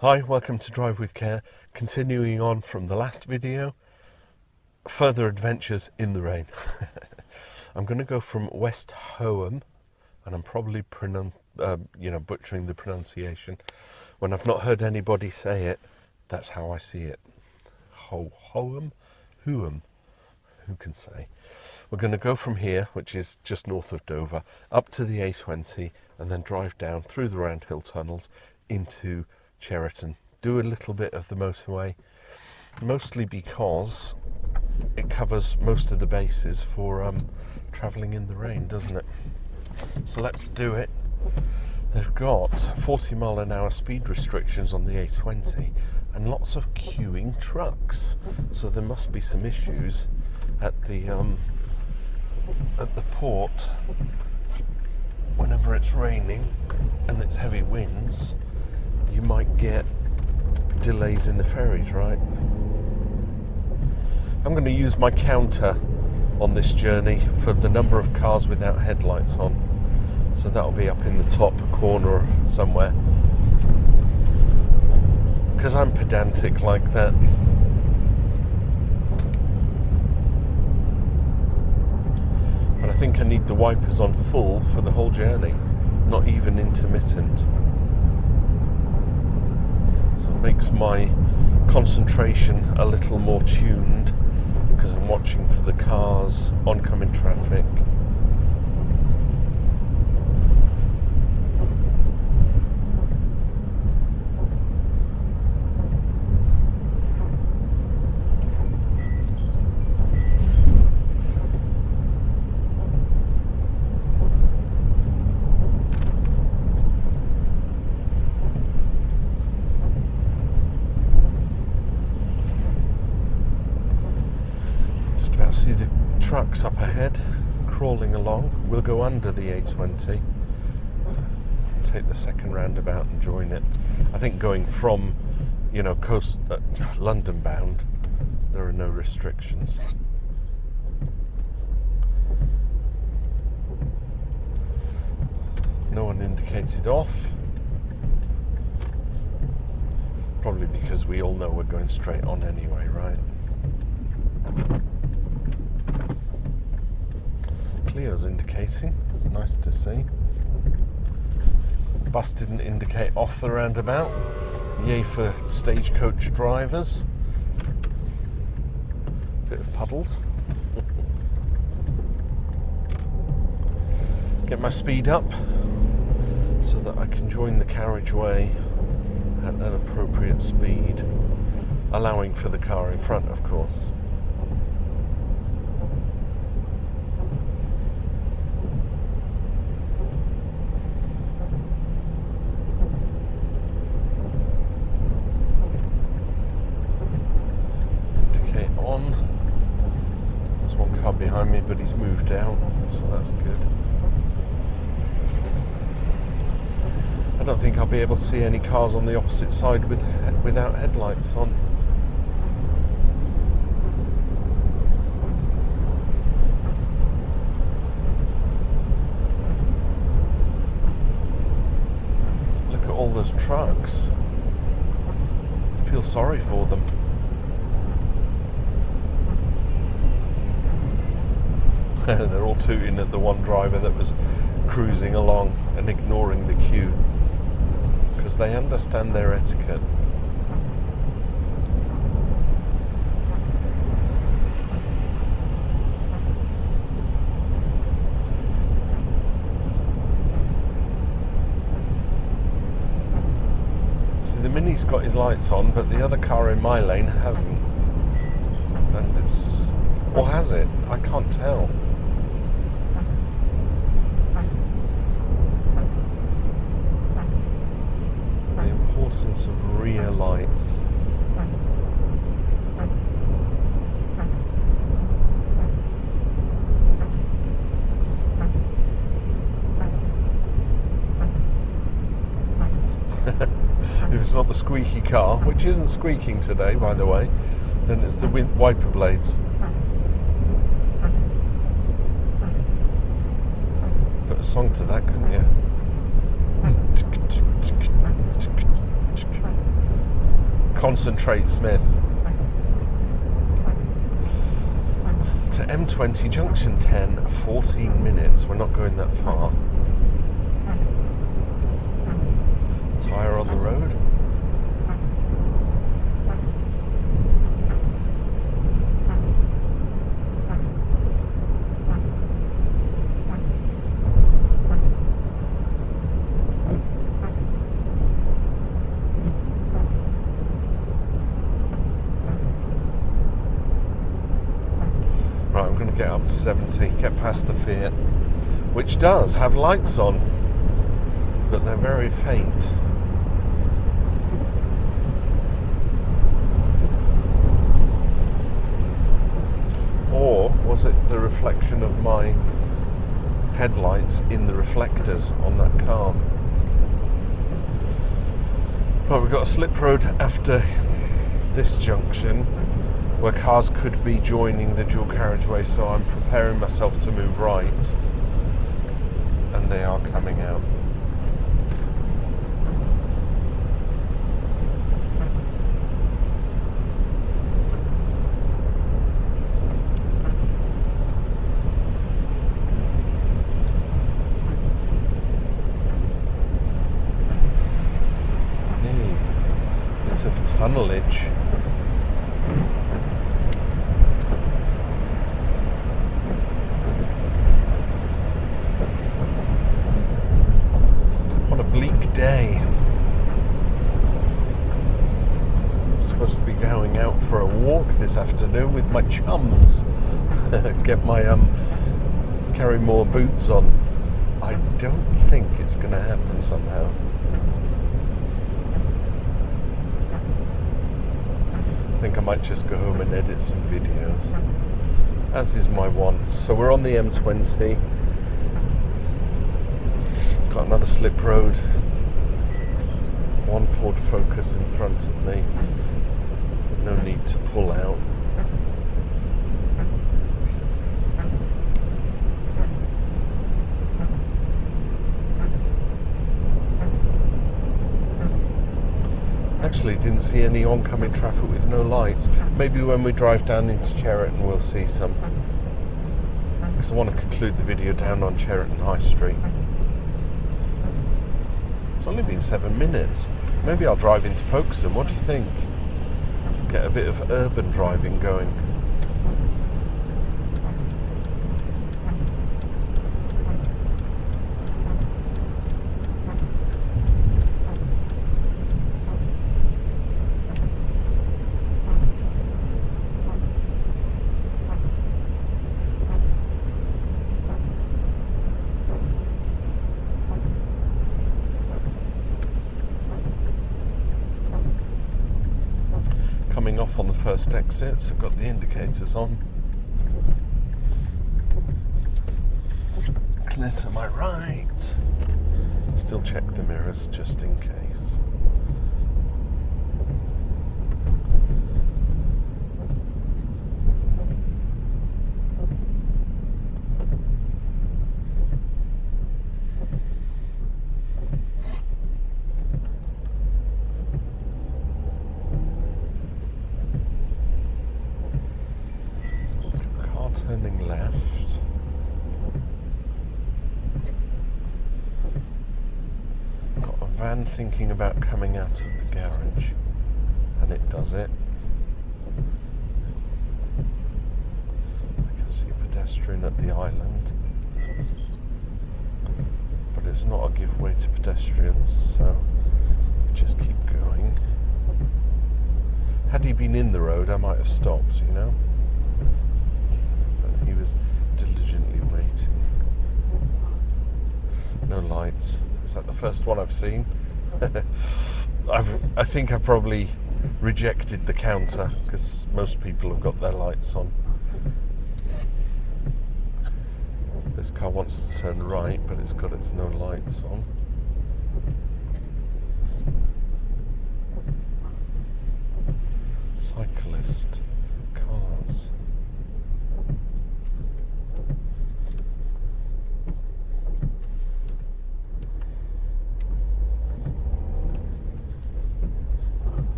Hi, welcome to Drive with Care. Continuing on from the last video, further adventures in the rain. I'm going to go from West Hougham, and I'm probably butchering the pronunciation. When I've not heard anybody say it, that's how I see it. Hougham, who can say? We're going to go from here, which is just north of Dover, up to the A20, and then drive down through the round hill tunnels into Cheriton. Do a little bit of the motorway, mostly because it covers most of the bases for travelling in the rain, doesn't it? So let's do it. They've got 40 mile an hour speed restrictions on the A20 and lots of queuing trucks, so there must be some issues at the port whenever it's raining and it's heavy winds. You might get delays in the ferries, right? I'm going to use my counter on this journey for the number of cars without headlights on. So that'll be up in the top corner somewhere. Because I'm pedantic like that. But I think I need the wipers on full for the whole journey, not even intermittent. So it makes my concentration a little more tuned because I'm watching for the cars, oncoming traffic. See the trucks up ahead crawling along. We'll go under the A20, take the second roundabout and join it. I think going from London bound, there are no restrictions. No one indicated off, probably because we all know we're going straight on anyway, right? Cleo's indicating. It's nice to see. Bus didn't indicate off the roundabout. Yay for stagecoach drivers. Bit of puddles. Get my speed up so that I can join the carriageway at an appropriate speed, allowing for the car in front, of course. There's one car behind me, but he's moved out, so that's good. I don't think I'll be able to see any cars on the opposite side without headlights on. Look at all those trucks. I feel sorry for them. They're all tooting at the one driver that was cruising along and ignoring the queue because they understand their etiquette. See, the Mini's got his lights on, but the other car in my lane hasn't. And it's... or has it? I can't tell. Importance of rear lights. If it's not the squeaky car, which isn't squeaking today, by the way, then it's the wiper blades. Put a song to that, couldn't you? Concentrate, Smith. To M20 junction 10, 14 minutes. We're not going that far. Tyre on the road. Right, I'm going to get up to 70, get past the Fiat, which does have lights on, but they're very faint. Or was it the reflection of my headlights in the reflectors on that car? Right, we've got a slip road after this junction where cars could be joining the dual carriageway, so I'm preparing myself to move right, and they are coming out. Bits of tunnelage. What a bleak day. I'm supposed to be going out for a walk this afternoon with my chums. Get my carry more boots on. I don't think it's going to happen somehow. I think I might just go home and edit some videos, as is my wont. So we're on the M20. Got another slip road. One Ford Focus in front of me. No need to pull out. Actually didn't see any oncoming traffic with no lights. Maybe when we drive down into Cheriton we'll see some, because I want to conclude the video down on Cheriton High Street. It's only been 7 minutes. Maybe I'll drive into Folkestone. What do you think? Get a bit of urban driving going. Coming off on the first exit, so I've got the indicators on. Clear to my right. Still check the mirrors just in case. Turning left. Got a van thinking about coming out of the garage, and it does it. I can see a pedestrian at the island, but it's not a give way to pedestrians, so just keep going. Had he been in the road, I might have stopped, you know. He was diligently waiting. No lights. Is that the first one I've seen? I think I've probably rejected the counter because most people have got their lights on. This car wants to turn right, but it's got its no lights on. Cyclist, cars.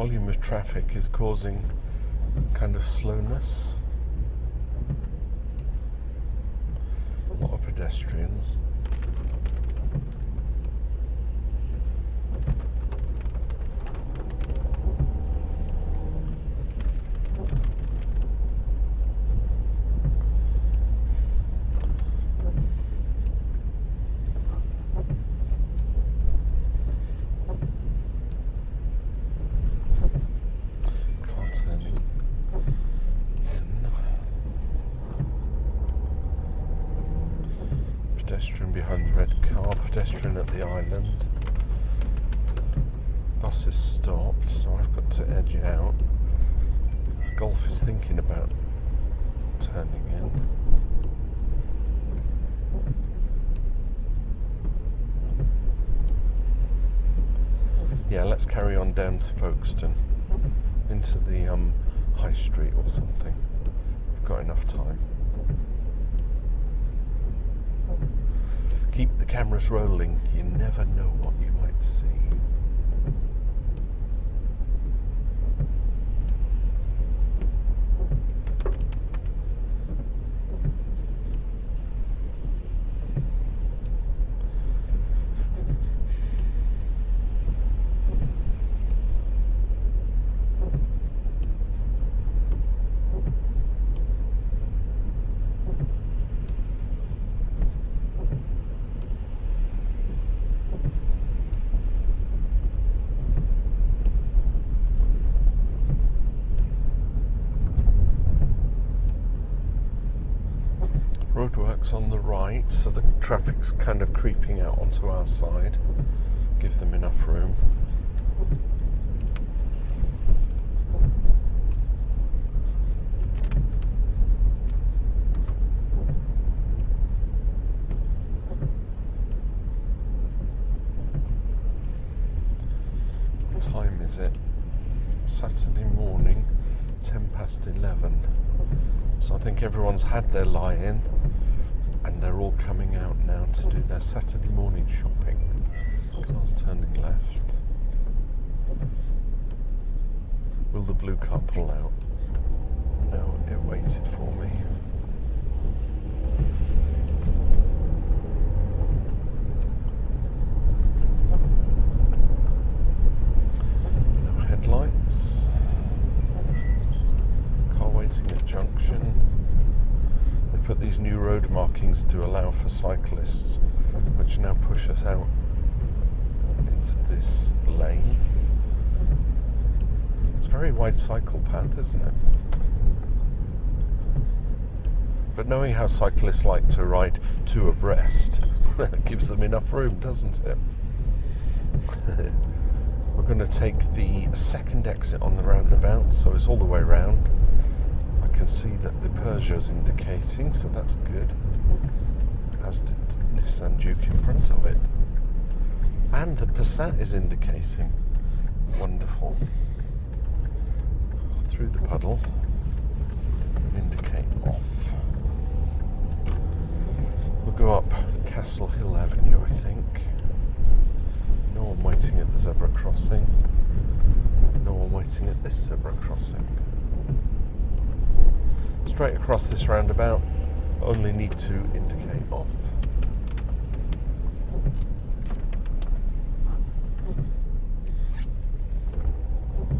volume of traffic is causing kind of slowness. A lot of pedestrians. Pedestrian behind the red car, pedestrian at the island. Bus is stopped, so I've got to edge out. Golf is thinking about turning in. Yeah, let's carry on down to Folkestone, into the high street or something. We've got enough time. Keep the cameras rolling, you never know what you might see. Roadworks on the right, so the traffic's kind of creeping out onto our side. Give them enough room. What time is it? Saturday morning, 11:10. So I think everyone's had their lie-in and they're all coming out now to do their Saturday morning shopping. Car's turning left. Will the blue car pull out? No, it waited for me. No headlights. Car waiting at junction. They put these new road markings to allow for cyclists, which now push us out into this lane. It's a very wide cycle path, isn't it? But knowing how cyclists like to ride two abreast, gives them enough room, doesn't it? We're going to take the second exit on the roundabout, so it's all the way round. I can see that the Peugeot's indicating, so that's good. As did the Nissan Duke in front of it. And the Passat is indicating. Wonderful. Through the puddle. Indicate off. We'll go up Castle Hill Avenue, I think. No one waiting at the zebra crossing. No one waiting at this zebra crossing. Straight across this roundabout, only need to indicate off.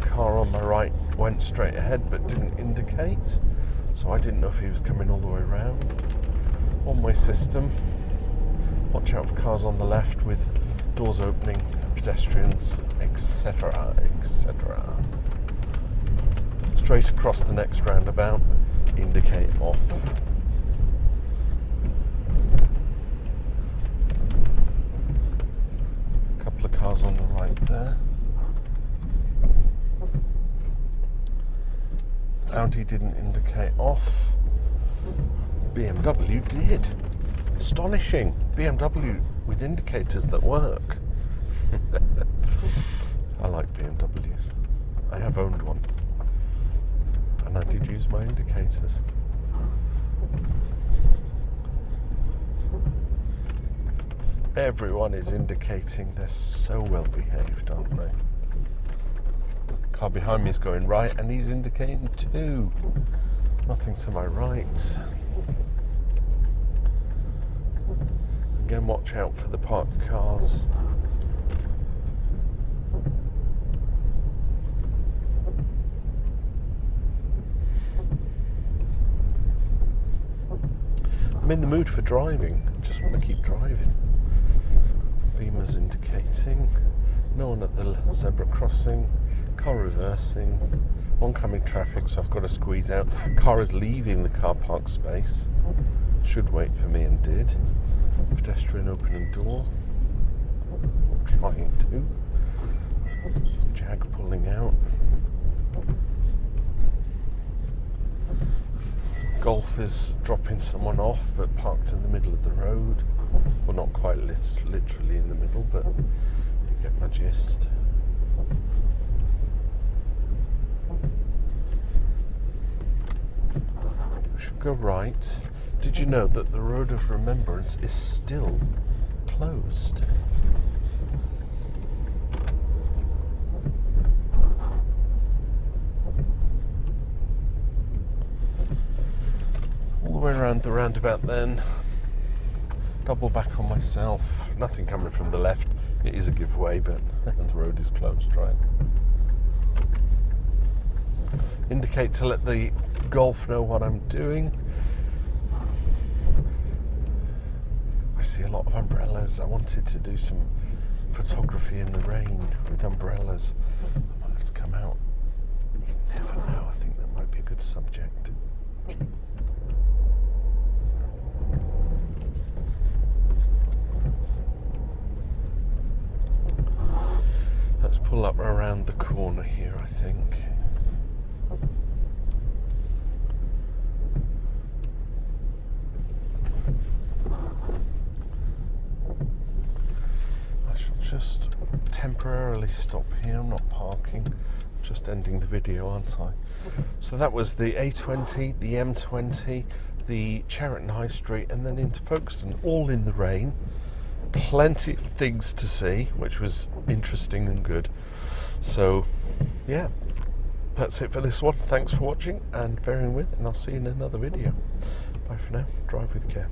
Car on my right went straight ahead but didn't indicate, so I didn't know if he was coming all the way around. One-way system. Watch out for cars on the left with doors opening, pedestrians, etc., etc. Straight across the next roundabout, indicate off. A couple of cars on the right there. Audi didn't indicate off. BMW did. Astonishing. BMW with indicators that work. I like BMWs. I have owned one. And I did use my indicators. Everyone is indicating. They're so well behaved, aren't they? Car behind me is going right and he's indicating 2. Nothing to my right. Again, watch out for the parked cars. I'm in the mood for driving. Just want to keep driving. Beamer's indicating. No one at the zebra crossing. Car reversing. Oncoming traffic, so I've got to squeeze out. Car is leaving the car park space. Should wait for me and did. Pedestrian opening door. Or trying to. Jag pulling out. Golf is dropping someone off, but parked in the middle of the road. Well, not quite literally in the middle, but you get my gist. We should go right. Did you know that the Road of Remembrance is still closed? All the way around the roundabout then. Double back on myself. Nothing coming from the left. It is a giveaway, but the road is closed, right? Indicate to let the Golf know what I'm doing. I see a lot of umbrellas. I wanted to do some photography in the rain with umbrellas. I might have to come out. You never know. I think that might be a good subject. Let's pull up around the corner here, I think. I shall just temporarily stop here. I'm not parking. I'm just ending the video, aren't I? So that was the A20, the M20, the Cheriton High Street, and then into Folkestone, all in the rain. Plenty of things to see, which was interesting and good. So yeah, that's it for this one. Thanks for watching and bearing with, and I'll see you in another video. Bye for now. Drive with care.